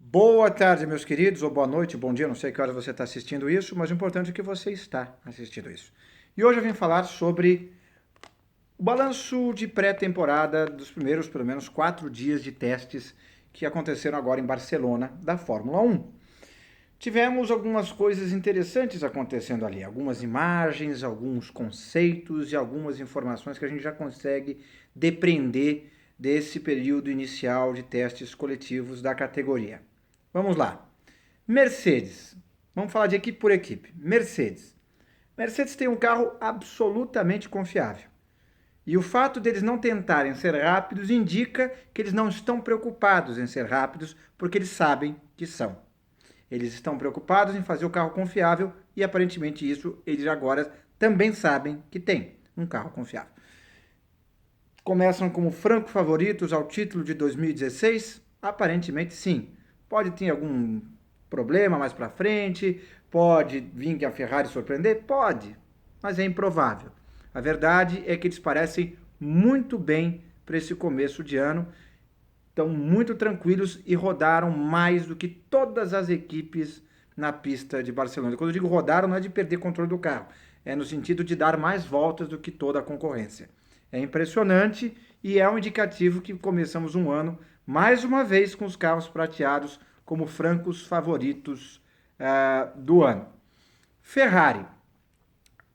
Boa tarde, meus queridos, ou boa noite, bom dia, não sei que hora você está assistindo isso, mas o importante é que você está assistindo isso. E hoje eu vim falar sobre o balanço de pré-temporada dos primeiros, pelo menos, 4 dias de testes que aconteceram agora em Barcelona da Fórmula 1. Tivemos algumas coisas interessantes acontecendo ali, algumas imagens, alguns conceitos e algumas informações que a gente já consegue depreender desse período inicial de testes coletivos da categoria. Vamos lá. Mercedes. Vamos falar de equipe por equipe. Mercedes. Mercedes tem um carro absolutamente confiável. E o fato deles não tentarem ser rápidos indica que eles não estão preocupados em ser rápidos, porque eles sabem que são. Eles estão preocupados em fazer o carro confiável e aparentemente isso eles agora também sabem que tem um carro confiável. Começam como franco favoritos ao título de 2016? Aparentemente sim. Pode ter algum problema mais para frente, pode vir que a Ferrari surpreender? Pode, mas é improvável. A verdade é que eles parecem muito bem para esse começo de ano, estão muito tranquilos e rodaram mais do que todas as equipes na pista de Barcelona. Quando eu digo rodaram, não é de perder controle do carro, é no sentido de dar mais voltas do que toda a concorrência. É impressionante e é um indicativo que começamos um ano, mais uma vez, com os carros prateados como francos favoritos do ano. Ferrari,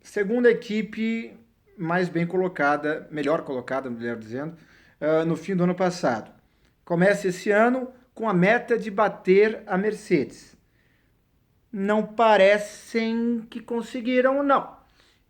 segunda equipe mais bem colocada, melhor colocada, melhor dizendo, no fim do ano passado. Começa esse ano com a meta de bater a Mercedes. Não parecem que conseguiram, não.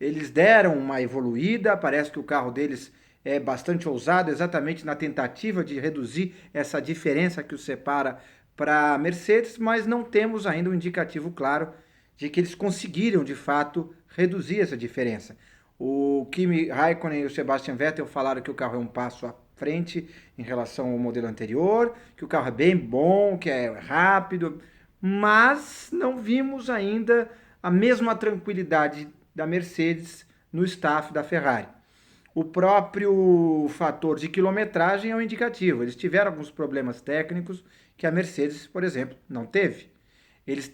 Eles deram uma evoluída, parece que o carro deles é bastante ousado, exatamente na tentativa de reduzir essa diferença que os separa para a Mercedes, mas não temos ainda um indicativo claro de que eles conseguiram, de fato, reduzir essa diferença. O Kimi Raikkonen e o Sebastian Vettel falaram que o carro é um passo à frente em relação ao modelo anterior, que o carro é bem bom, que é rápido, mas não vimos ainda a mesma tranquilidade da Mercedes no staff da Ferrari. O próprio fator de quilometragem é um indicativo. Eles tiveram alguns problemas técnicos que a Mercedes, por exemplo, não teve. Eles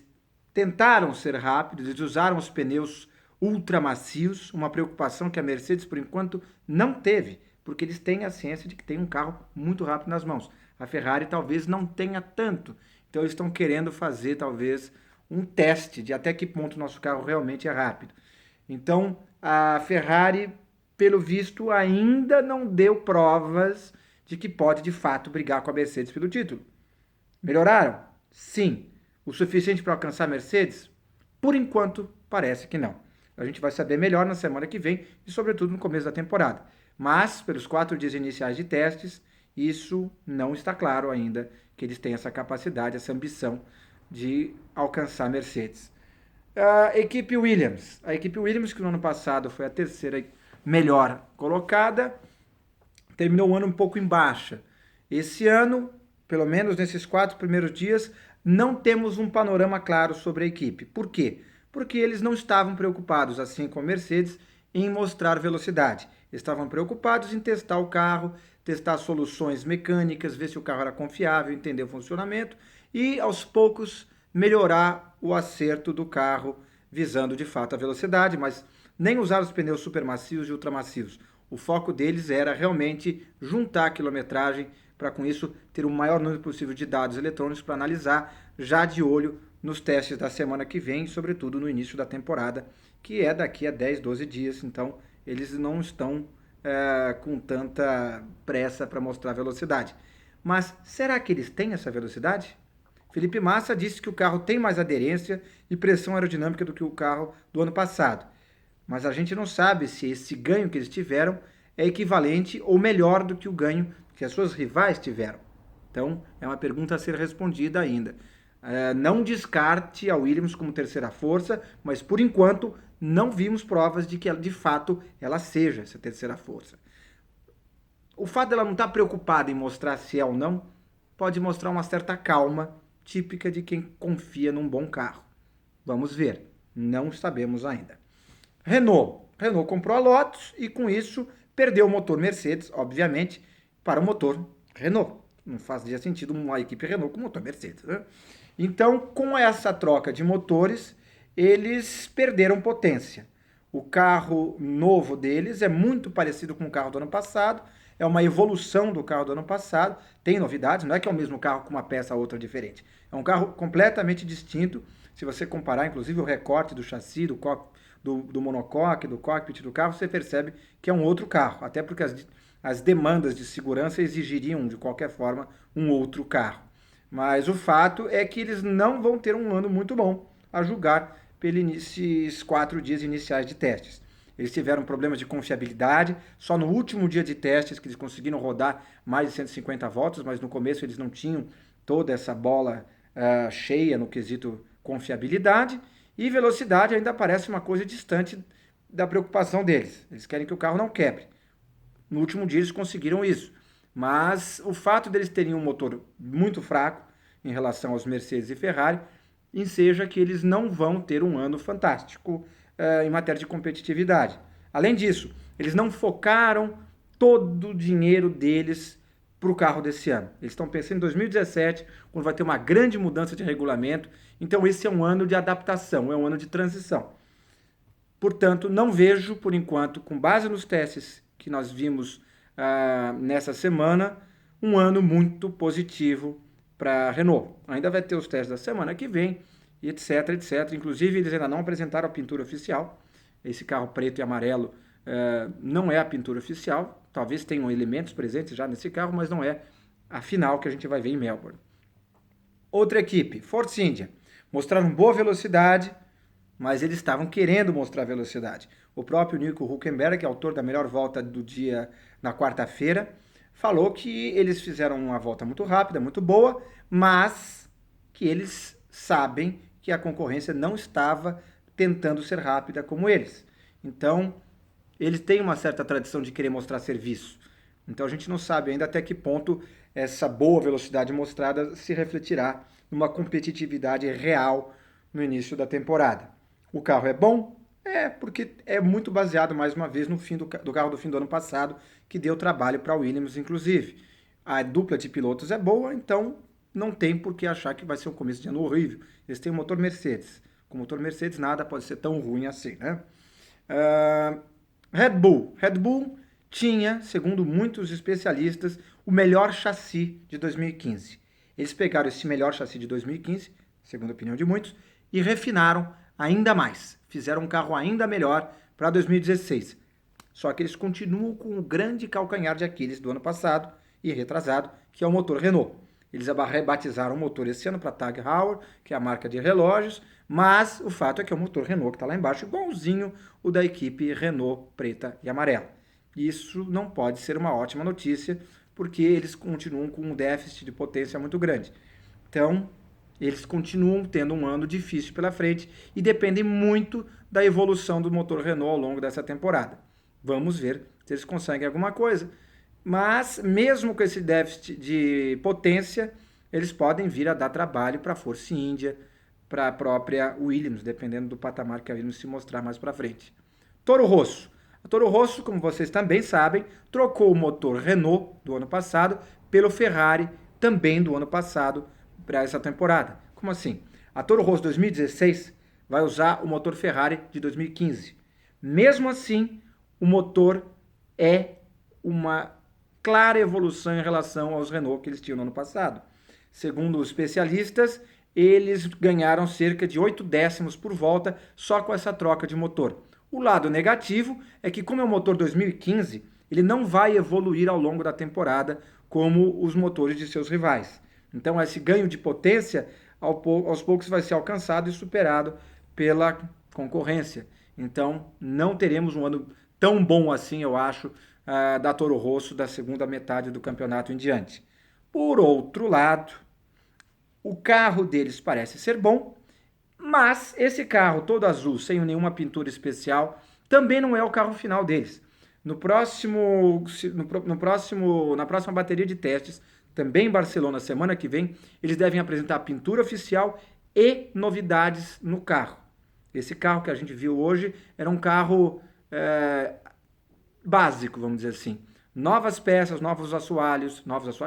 tentaram ser rápidos, eles usaram os pneus ultramacios, uma preocupação que a Mercedes, por enquanto, não teve, porque eles têm a ciência de que tem um carro muito rápido nas mãos. A Ferrari talvez não tenha tanto. Então eles estão querendo fazer, talvez, um teste de até que ponto o nosso carro realmente é rápido. Então, a Ferrari, pelo visto, ainda não deu provas de que pode, de fato, brigar com a Mercedes pelo título. Melhoraram? Sim. O suficiente para alcançar a Mercedes? Por enquanto, parece que não. A gente vai saber melhor na semana que vem e, sobretudo, no começo da temporada. Mas, pelos 4 dias iniciais de testes, isso não está claro ainda, que eles têm essa capacidade, essa ambição de alcançar a Mercedes. A equipe Williams. A equipe Williams, que no ano passado foi a terceira melhor colocada, terminou o ano um pouco em baixa. Esse ano, pelo menos nesses 4 primeiros dias, não temos um panorama claro sobre a equipe. Por quê? Porque eles não estavam preocupados, assim como a Mercedes, em mostrar velocidade. Estavam preocupados em testar o carro, testar soluções mecânicas, ver se o carro era confiável, entender o funcionamento e, aos poucos, melhorar o acerto do carro, visando de fato a velocidade, mas nem usar os pneus supermacios e ultramacios. O foco deles era realmente juntar a quilometragem para, com isso, ter o maior número possível de dados eletrônicos para analisar, já de olho nos testes da semana que vem, sobretudo no início da temporada, que é daqui a 10, 12 dias. Então, eles não estão com tanta pressa para mostrar velocidade. Mas será que eles têm essa velocidade? Felipe Massa disse que o carro tem mais aderência e pressão aerodinâmica do que o carro do ano passado. Mas a gente não sabe se esse ganho que eles tiveram é equivalente ou melhor do que o ganho que as suas rivais tiveram. Então, é uma pergunta a ser respondida ainda. Não descarte a Williams como terceira força, mas por enquanto não vimos provas de que de fato ela seja essa terceira força. O fato dela não estar preocupada em mostrar se é ou não pode mostrar uma certa calma típica de quem confia num bom carro. Vamos ver, não sabemos ainda. Renault. Renault comprou a Lotus e com isso perdeu o motor Mercedes, obviamente, para o motor Renault. Não fazia sentido uma equipe Renault com motor Mercedes, né? Então, com essa troca de motores, eles perderam potência. O carro novo deles é muito parecido com o carro do ano passado, é uma evolução do carro do ano passado, tem novidades, não é que é o mesmo carro com uma peça ou outra diferente. É um carro completamente distinto, se você comparar inclusive o recorte do chassi, do monocoque, do cockpit do carro, você percebe que é um outro carro, até porque as demandas de segurança exigiriam, de qualquer forma, um outro carro. Mas o fato é que eles não vão ter um ano muito bom, a julgar pelos 4 dias iniciais de testes. Eles tiveram problemas de confiabilidade, só no último dia de testes que eles conseguiram rodar mais de 150 voltas, mas no começo eles não tinham toda essa bola cheia no quesito confiabilidade, e velocidade ainda parece uma coisa distante da preocupação deles. Eles querem que o carro não quebre. No último dia eles conseguiram isso. Mas o fato deles terem um motor muito fraco em relação aos Mercedes e Ferrari enseja que eles não vão ter um ano fantástico em matéria de competitividade. Além disso, eles não focaram todo o dinheiro deles para o carro desse ano. Eles estão pensando em 2017, quando vai ter uma grande mudança de regulamento. Então esse é um ano de adaptação, é um ano de transição. Portanto, não vejo, por enquanto, com base nos testes que nós vimos nessa semana, um ano muito positivo para a Renault. Ainda vai ter os testes da semana que vem, etc, etc. Inclusive, eles ainda não apresentaram a pintura oficial. Esse carro preto e amarelo não é a pintura oficial. Talvez tenham elementos presentes já nesse carro, mas não é a final que a gente vai ver em Melbourne. Outra equipe, Force India. Mostraram boa velocidade, mas eles estavam querendo mostrar velocidade. O próprio Nico Hülkenberg, que é autor da melhor volta do dia na quarta-feira, falou que eles fizeram uma volta muito rápida, muito boa, mas que eles sabem que a concorrência não estava tentando ser rápida como eles. Então, eles têm uma certa tradição de querer mostrar serviço. Então, a gente não sabe ainda até que ponto essa boa velocidade mostrada se refletirá numa competitividade real no início da temporada. O carro é bom? É, porque é muito baseado, mais uma vez, no fim do carro do fim do ano passado, que deu trabalho para a Williams, inclusive. A dupla de pilotos é boa, então não tem por que achar que vai ser um começo de ano horrível. Eles têm um motor Mercedes. Com motor Mercedes, nada pode ser tão ruim assim, né? Red Bull. Red Bull tinha, segundo muitos especialistas, o melhor chassi de 2015. Eles pegaram esse melhor chassi de 2015, segundo a opinião de muitos, e refinaram ainda mais. Fizeram um carro ainda melhor para 2016. Só que eles continuam com o grande calcanhar de Aquiles do ano passado e retrasado, que é o motor Renault. Eles rebatizaram o motor esse ano para Tag Heuer, que é a marca de relógios, mas o fato é que é o motor Renault que está lá embaixo, igualzinho o da equipe Renault preta e amarela. Isso não pode ser uma ótima notícia, porque eles continuam com um déficit de potência muito grande. Então, eles continuam tendo um ano difícil pela frente e dependem muito da evolução do motor Renault ao longo dessa temporada. Vamos ver se eles conseguem alguma coisa. Mas, mesmo com esse déficit de potência, eles podem vir a dar trabalho para a Force India, para a própria Williams, dependendo do patamar que a Williams se mostrar mais para frente. Toro Rosso. A Toro Rosso, como vocês também sabem, trocou o motor Renault do ano passado pelo Ferrari também do ano passado para essa temporada. Como assim? A Toro Rosso 2016 vai usar o motor Ferrari de 2015. Mesmo assim, o motor é uma clara evolução em relação aos Renault que eles tinham no ano passado. Segundo os especialistas, eles ganharam cerca de 8 décimos por volta só com essa troca de motor. O lado negativo é que, como é o motor 2015, ele não vai evoluir ao longo da temporada como os motores de seus rivais. Então, esse ganho de potência, aos poucos, vai ser alcançado e superado pela concorrência. Então, não teremos um ano tão bom assim, eu acho, da Toro Rosso da segunda metade do campeonato em diante. Por outro lado, o carro deles parece ser bom, mas esse carro todo azul, sem nenhuma pintura especial, também não é o carro final deles. Na próxima bateria de testes, também em Barcelona, semana que vem, eles devem apresentar a pintura oficial e novidades no carro. Esse carro que a gente viu hoje era um carro básico, vamos dizer assim. Novas peças, novos assoalhos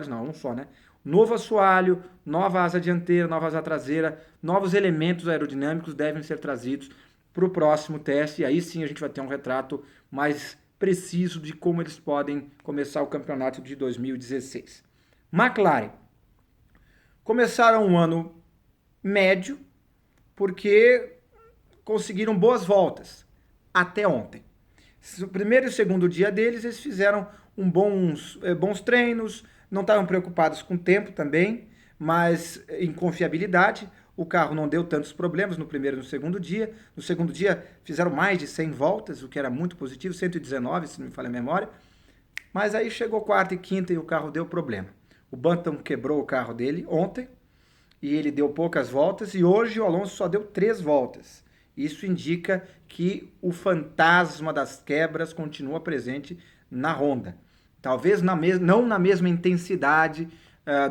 não, um só, né? Novo assoalho, nova asa dianteira, nova asa traseira, novos elementos aerodinâmicos devem ser trazidos para o próximo teste, e aí sim a gente vai ter um retrato mais preciso de como eles podem começar o campeonato de 2016. McLaren. Começaram um ano médio, porque conseguiram boas voltas, até ontem. O primeiro e o segundo dia deles, eles fizeram bons treinos, não estavam preocupados com o tempo também, mas em confiabilidade. O carro não deu tantos problemas no primeiro e no segundo dia. No segundo dia fizeram mais de 100 voltas, o que era muito positivo, 119, se não me falha a memória. Mas aí chegou quarta e quinta e o carro deu problema. O Banton quebrou o carro dele ontem e ele deu poucas voltas, e hoje o Alonso só deu 3 voltas. Isso indica que o fantasma das quebras continua presente na Honda. Talvez não na mesma intensidade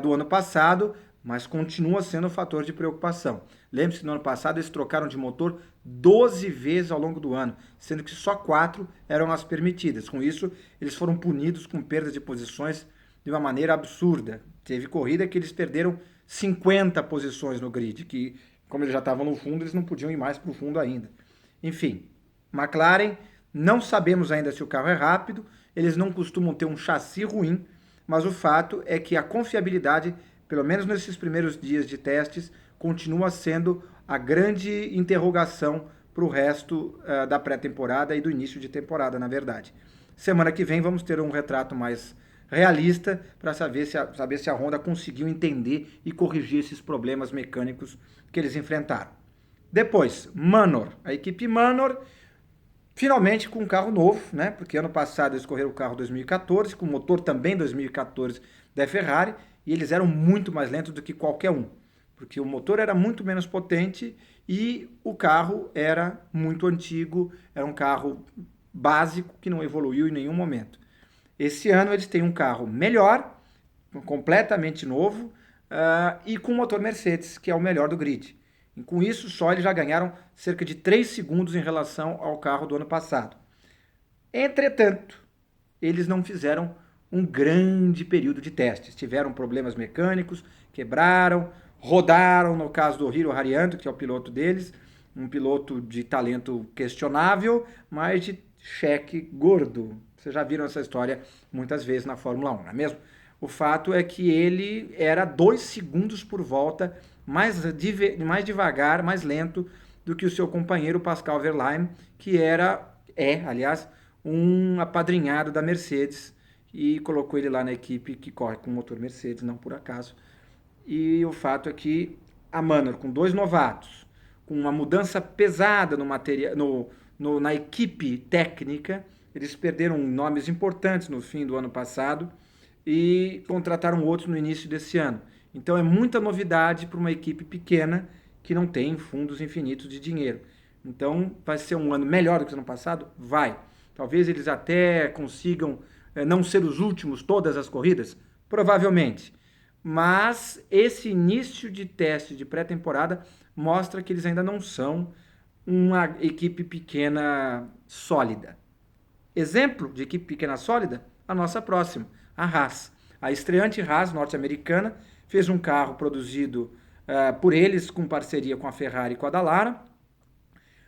do ano passado, mas continua sendo um fator de preocupação. Lembre-se que no ano passado eles trocaram de motor 12 vezes ao longo do ano, sendo que só 4 eram as permitidas. Com isso, eles foram punidos com perda de posições de uma maneira absurda. Teve corrida que eles perderam 50 posições no grid, que como eles já estavam no fundo, eles não podiam ir mais para o fundo ainda. Enfim, McLaren, não sabemos ainda se o carro é rápido, eles não costumam ter um chassi ruim, mas o fato é que a confiabilidade, pelo menos nesses primeiros dias de testes, continua sendo a grande interrogação para o resto da pré-temporada e do início de temporada, na verdade. Semana que vem vamos ter um retrato mais realista para saber se a Honda conseguiu entender e corrigir esses problemas mecânicos que eles enfrentaram. Depois, Manor. A equipe Manor, finalmente com um carro novo, né? Porque ano passado eles correram o carro 2014, com motor também 2014 da Ferrari, e eles eram muito mais lentos do que qualquer um, porque o motor era muito menos potente e o carro era muito antigo, era um carro básico que não evoluiu em nenhum momento. Esse ano eles têm um carro melhor, completamente novo, e com motor Mercedes, que é o melhor do grid. E com isso, só eles já ganharam cerca de 3 segundos em relação ao carro do ano passado. Entretanto, eles não fizeram um grande período de testes. Tiveram problemas mecânicos, quebraram, rodaram, no caso do Hiro Haryanto, que é o piloto deles, um piloto de talento questionável, mas de cheque gordo. Vocês já viram essa história muitas vezes na Fórmula 1, não é mesmo? O fato é que ele era 2 segundos por volta mais devagar, mais lento do que o seu companheiro Pascal Wehrlein, que aliás, um apadrinhado da Mercedes, e colocou ele lá na equipe que corre com motor Mercedes, não por acaso. E o fato é que a Manor, com 2 novatos, com uma mudança pesada na equipe técnica, eles perderam nomes importantes no fim do ano passado e contrataram outros no início desse ano. Então é muita novidade para uma equipe pequena que não tem fundos infinitos de dinheiro. Então vai ser um ano melhor do que o ano passado? Vai. Talvez eles até consigam não ser os últimos todas as corridas? Provavelmente. Mas esse início de teste de pré-temporada mostra que eles ainda não são uma equipe pequena sólida. Exemplo de equipe pequena sólida? A nossa próxima, a Haas. A estreante Haas norte-americana fez um carro produzido por eles com parceria com a Ferrari e com a Dallara.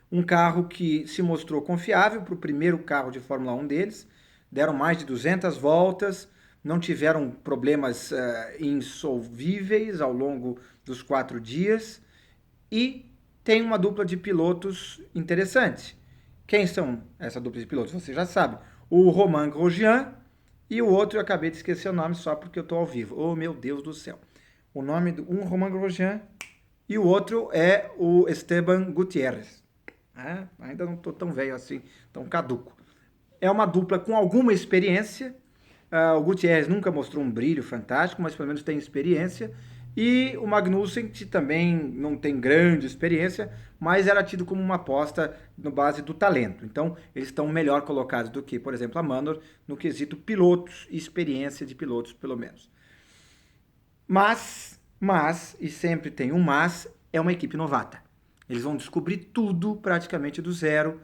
Um carro que se mostrou confiável para o primeiro carro de Fórmula 1 deles. Deram mais de 200 voltas, não tiveram problemas insolvíveis ao longo dos 4 dias. E tem uma dupla de pilotos interessante. Quem são essa dupla de pilotos? Você já sabe. O Romain Grosjean e o outro, eu acabei de esquecer o nome só porque eu estou ao vivo. Oh, meu Deus do céu. O nome do um Romain Grosjean e o outro é o Esteban Gutierrez. Ainda não estou tão velho assim, tão caduco. É uma dupla com alguma experiência. O Gutierrez nunca mostrou um brilho fantástico, mas pelo menos tem experiência. E o Magnussen, que também não tem grande experiência, mas era tido como uma aposta no base do talento. Então, eles estão melhor colocados do que, por exemplo, a Manor, no quesito pilotos e experiência de pilotos, pelo menos. Mas, e sempre tem um mas, é uma equipe novata. Eles vão descobrir tudo praticamente do zero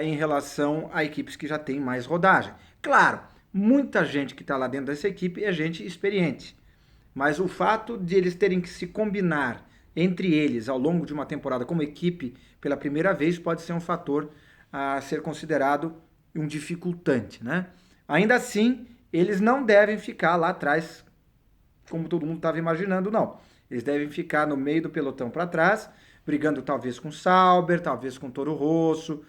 em relação a equipes que já têm mais rodagem. Claro, muita gente que está lá dentro dessa equipe é gente experiente. Mas o fato de eles terem que se combinar entre eles ao longo de uma temporada como equipe pela primeira vez pode ser um fator a ser considerado um dificultante, né? Ainda assim, eles não devem ficar lá atrás, como todo mundo estava imaginando, não. Eles devem ficar no meio do pelotão para trás, brigando talvez com Sauber, talvez com Toro Rosso,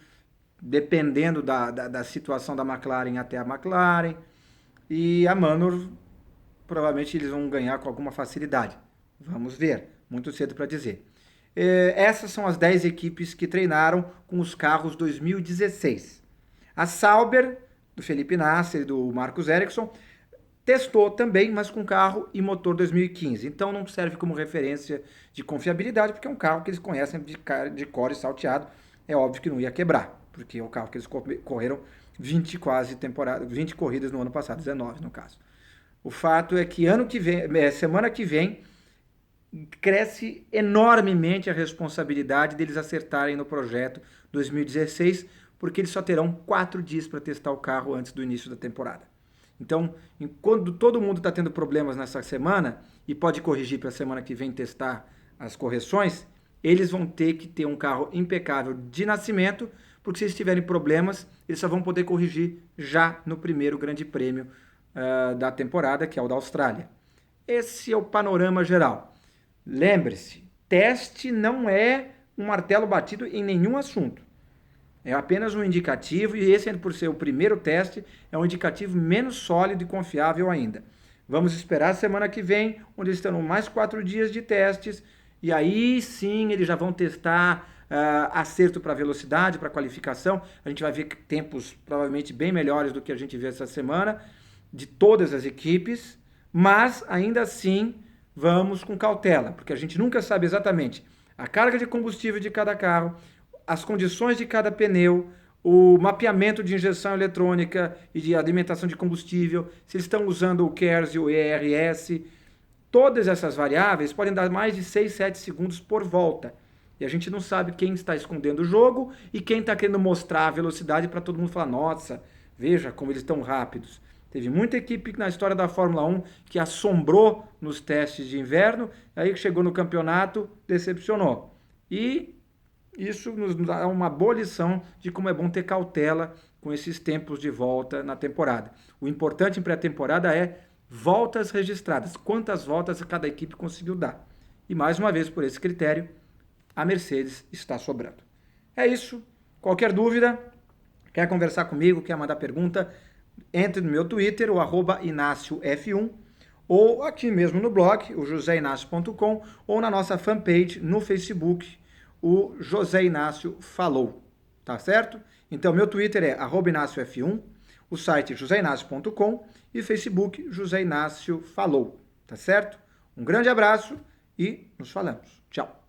dependendo da situação da McLaren até a McLaren. E a Manor, provavelmente eles vão ganhar com alguma facilidade. Vamos ver, muito cedo para dizer. Essas são as 10 equipes que treinaram com os carros 2016. A Sauber, do Felipe Nasser e do Marcus Ericsson, testou também, mas com carro e motor 2015. Então não serve como referência de confiabilidade, porque é um carro que eles conhecem de cor e salteado. É óbvio que não ia quebrar, porque é o carro que eles correram 20 corridas no ano passado, 19 no caso. O fato é que semana que vem, cresce enormemente a responsabilidade deles acertarem no projeto 2016, porque eles só terão 4 dias para testar o carro antes do início da temporada. Então, quando todo mundo está tendo problemas nessa semana e pode corrigir para a semana que vem testar as correções, eles vão ter que ter um carro impecável de nascimento, porque se eles tiverem problemas, eles só vão poder corrigir já no primeiro grande prêmio da temporada, que é o da Austrália. Esse é o panorama geral. Lembre-se, teste não é um martelo batido em nenhum assunto. É apenas um indicativo, e esse, por ser o primeiro teste, é um indicativo menos sólido e confiável ainda. Vamos esperar a semana que vem, onde eles terão mais 4 dias de testes, e aí sim eles já vão testar acerto para velocidade, para qualificação. A gente vai ver tempos provavelmente bem melhores do que a gente viu essa semana, de todas as equipes, mas ainda assim vamos com cautela, porque a gente nunca sabe exatamente a carga de combustível de cada carro, as condições de cada pneu, o mapeamento de injeção eletrônica e de alimentação de combustível, se eles estão usando o KERS e o ERS. Todas essas variáveis podem dar mais de 6, 7 segundos por volta. E a gente não sabe quem está escondendo o jogo e quem está querendo mostrar a velocidade para todo mundo falar, nossa, veja como eles estão rápidos. Teve muita equipe na história da Fórmula 1 que assombrou nos testes de inverno, aí chegou no campeonato, decepcionou. E isso nos dá uma boa lição de como é bom ter cautela com esses tempos de volta na temporada. O importante em pré-temporada é voltas registradas, quantas voltas cada equipe conseguiu dar. E mais uma vez, por esse critério, a Mercedes está sobrando. É isso. Qualquer dúvida, quer conversar comigo, quer mandar pergunta, entre no meu Twitter, o @InácioF1, ou aqui mesmo no blog, o joseinácio.com, ou na nossa fanpage no Facebook, o José Inácio Falou, tá certo? Então, meu Twitter é @InácioF1, o site joseinácio.com e o Facebook José Inácio Falou, tá certo? Um grande abraço e nos falamos. Tchau!